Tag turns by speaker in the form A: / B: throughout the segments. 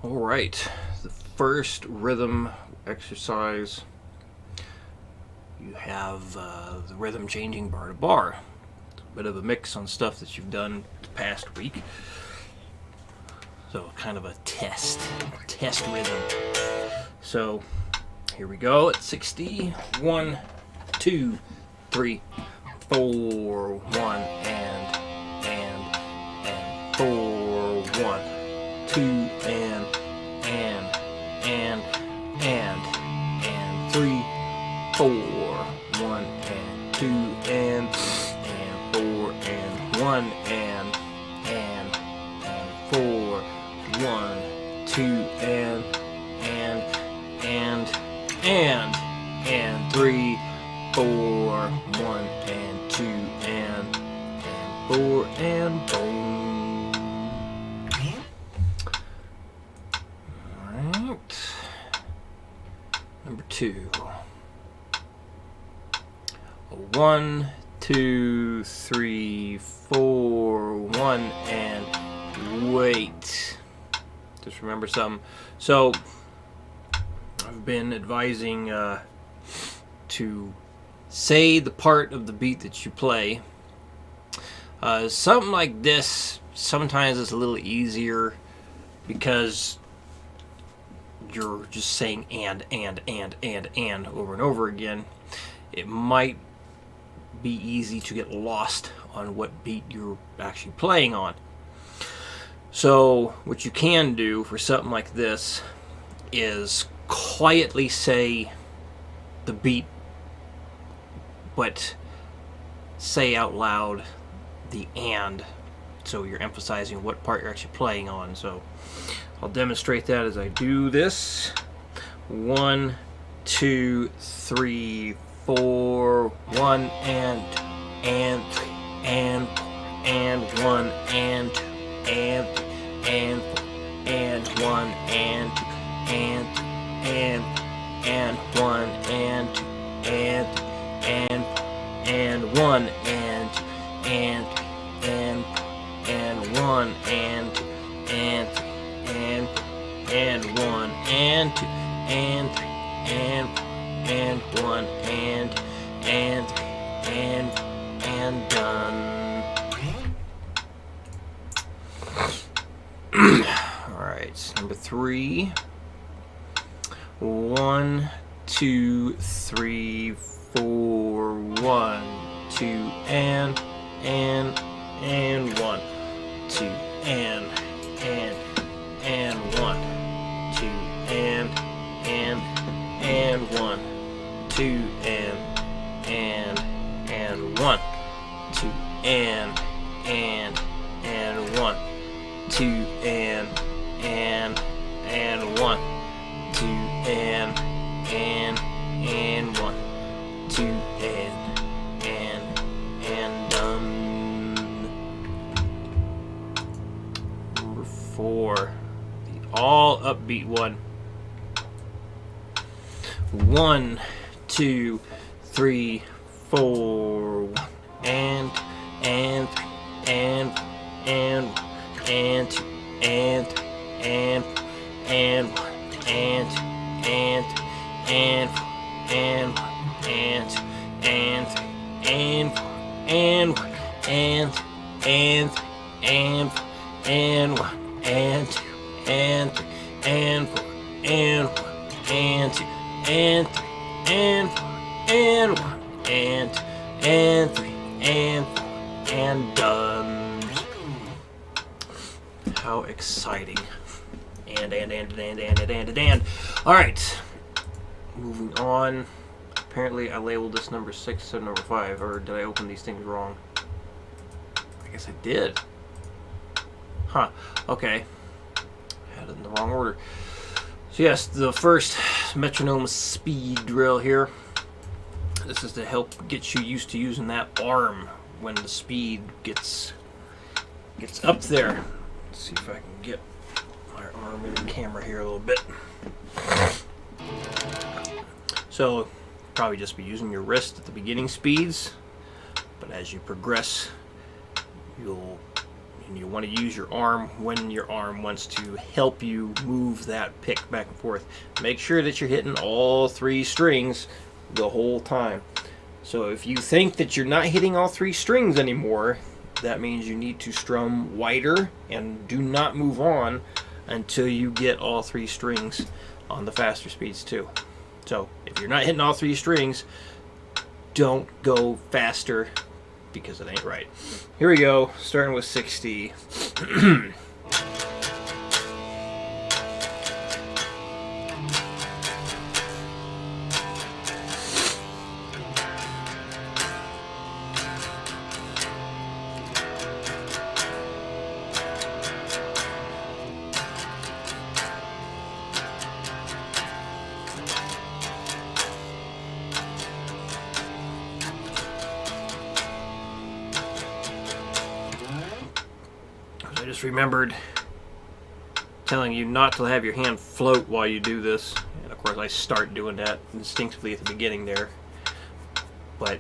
A: All right, the first rhythm exercise, you have the rhythm changing bar to bar. It's a bit of a mix on stuff that you've done the past week. So kind of a test rhythm. So here we go at 60. 1, 2, 3, 4, 1 and 4, 1, 2 and 3, 4, 1 and 2 and 4 and 1 and 4, 1, 2 and 3, 4, 1 and 2 and 4 and boom. Alright. Number 2. 1, 2, 3, 4, 1 and wait. Just remember something. So I've been advising to say the part of the beat that you play. Something like this sometimes is a little easier because you're just saying and over and over again. It might be easy to get lost on what beat you're actually playing on. So what you can do for something like this is quietly say the beat, but say out loud the and, so you're emphasizing what part you're actually playing on. So I'll demonstrate that as I do this. 1, 2, 3, 4, 1 and 1 and 1 and 1 and 1 and 1 and 1 and 1 and 1 and done. Alright, number 3. 1, 2, 3, 4, 1, 2 and 1, 2 and 1, 2 and 1, 2 and 1, 2 and 1, 2 and 1, 2 and 1, 2 and done. Number 4, the all upbeat one. 1, 2, 3, 4, and 2 and 1 and 1 and 3 and done. How exciting. And. Alright. Moving on. Apparently I labeled this number 6 and number 5, or did I open these things wrong? I guess I did. Huh. Okay. Had it in the wrong order. So yes, the first metronome speed drill here. This is to help get you used to using that arm when the speed gets up there. Let's see if I can get my arm in the camera here a little bit. So probably just be using your wrist at the beginning speeds, but as you progress, you'll And you want to use your arm when your arm wants to help you move that pick back and forth. Make sure that you're hitting all 3 strings the whole time. So if you think that you're not hitting all 3 strings anymore, that means you need to strum wider and do not move on until you get all 3 strings on the faster speeds too. So if you're not hitting all 3 strings, don't go faster because it ain't right. Here we go, starting with 60. I just remembered telling you not to have your hand float while you do this. And of course I start doing that instinctively at the beginning there. But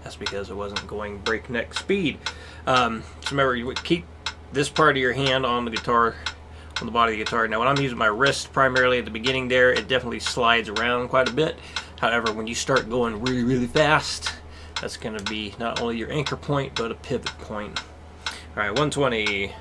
A: that's because it wasn't going breakneck speed. So remember, you would keep this part of your hand on the guitar, on the body of the guitar. Now when I'm using my wrist primarily at the beginning there, it definitely slides around quite a bit. However, when you start going really, really fast, that's going to be not only your anchor point, but a pivot point. All right, 120.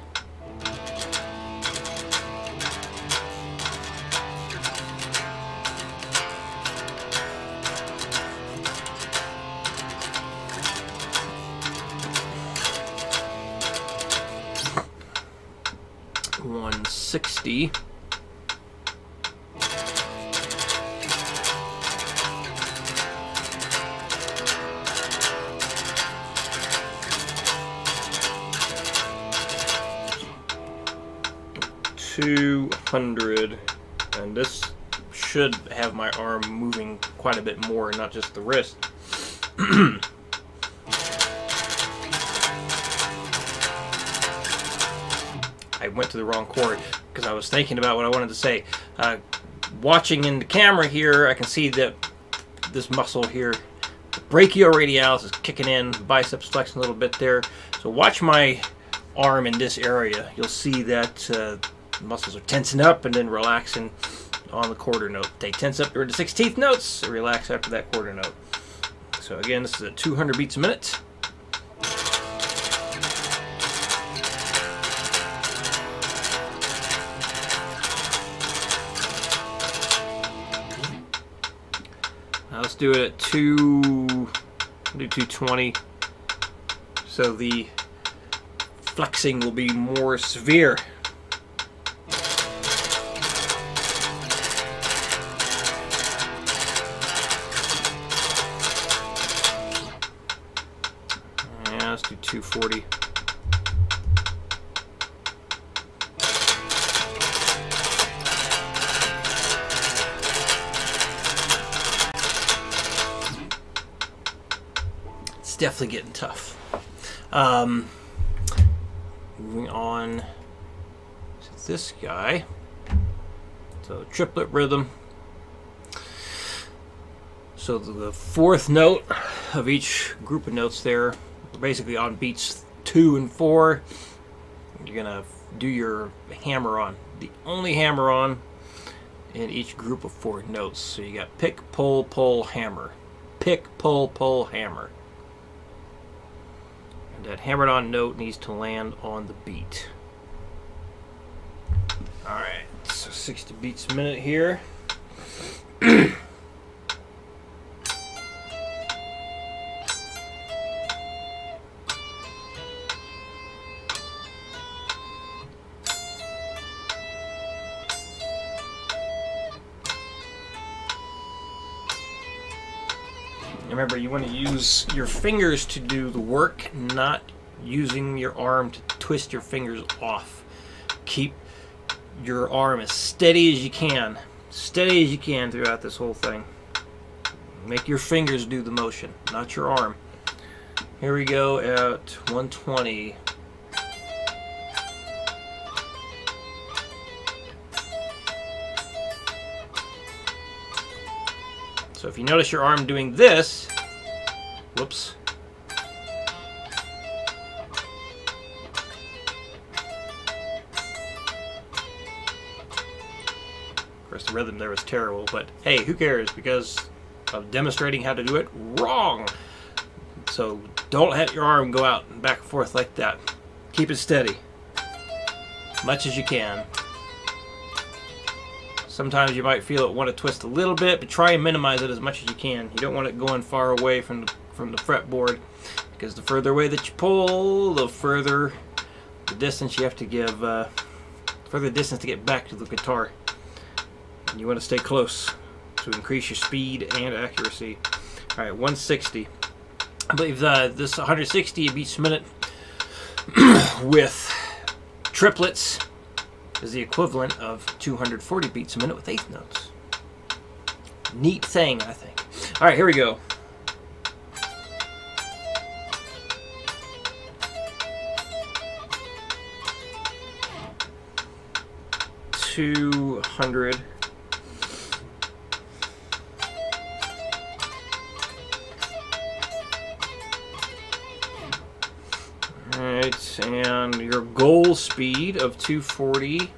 A: $160. $200, and this should have my arm moving quite a bit more, not just the wrist. I went to the wrong chord because I was thinking about what I wanted to say. Watching in the camera here, I can see that this muscle here, the brachioradialis, is kicking in, biceps flexing a little bit there. So watch my arm in this area. You'll see that muscles are tensing up and then relaxing on the quarter note. They tense up during the 16th notes, relax after that quarter note. So again, this is at 200 beats a minute. Now let's do it at 220, so the flexing will be more severe. Yeah, let's do 240. It's definitely getting tough. Moving on to this guy. So triplet rhythm. So the 4th note of each group of notes there, basically on beats 2 and 4, you're gonna do your hammer on. The only hammer on in each group of 4 notes. So you got pick, pull, pull, hammer. Pick, pull, pull, hammer. That hammered on note needs to land on the beat. Alright, so 60 beats a minute here. Remember, you want to use your fingers to do the work, not using your arm to twist your fingers off. Keep your arm as steady as you can. Steady as you can throughout this whole thing. Make your fingers do the motion, not your arm. Here we go at 120. So if you notice your arm doing this, whoops. course, the rhythm there was terrible, but hey, who cares? Because of demonstrating how to do it wrong. So don't let your arm go out and back and forth like that. Keep it steady, much as you can. Sometimes you might feel it want to twist a little bit, but try and minimize it as much as you can. You don't want it going far away from the fretboard, because the further away that you pull, the further the distance you have to give, further distance to get back to the guitar. And you want to stay close to increase your speed and accuracy. All right, 160. I believe this 160 beats a minute with triplets is the equivalent of 240 beats a minute with eighth notes. Neat thing, I think. All right, here we go. $200. Alright, and your goal speed of 240.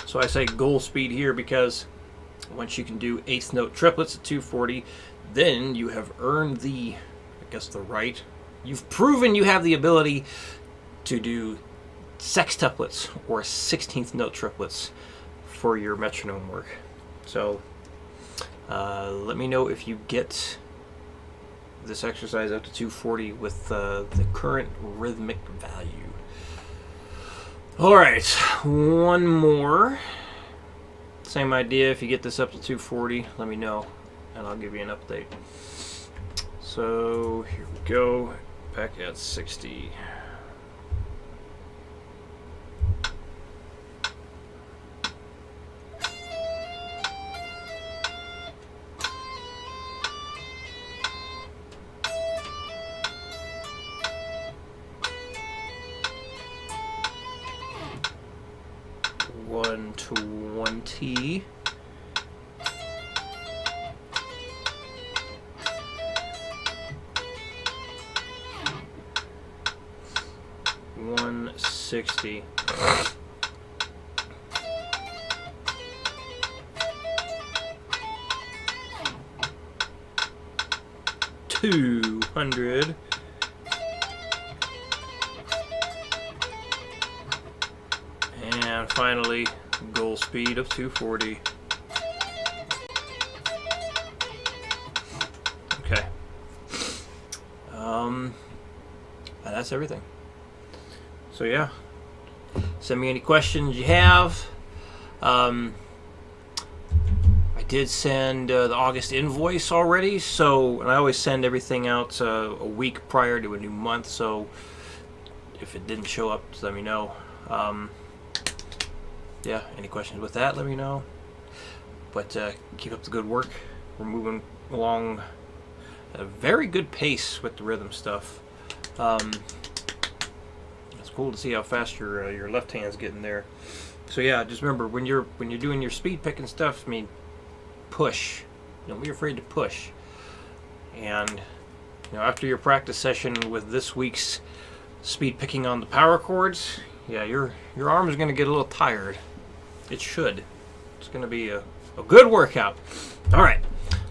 A: So I say goal speed here because once you can do eighth note triplets at 240, then you have earned the, I guess, the right. You've proven you have the ability to do sextuplets or 16th note triplets for your metronome work. So let me know if you get this exercise up to 240 with the current rhythmic value. All right, one more. Same idea. If you get this up to 240, let me know, and I'll give you an update. So here we go. Back at 60. $120. $160. $200. And finally, goal speed of 240. Okay. And that's everything. So yeah, send me any questions you have. I did send the August invoice already, so, and I always send everything out a week prior to a new month, so if it didn't show up, just let me know. Yeah, any questions with that, let me know. But keep up the good work. We're moving along at a very good pace with the rhythm stuff. It's cool to see how fast your left hand's getting there. So yeah, just remember when you're doing your speed picking stuff, I mean, push. Don't be afraid to push. And after your practice session with this week's speed picking on the power chords, yeah, your arm is going to get a little tired. It should. It's going to be a good workout. All right.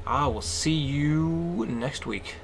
A: I will see you next week.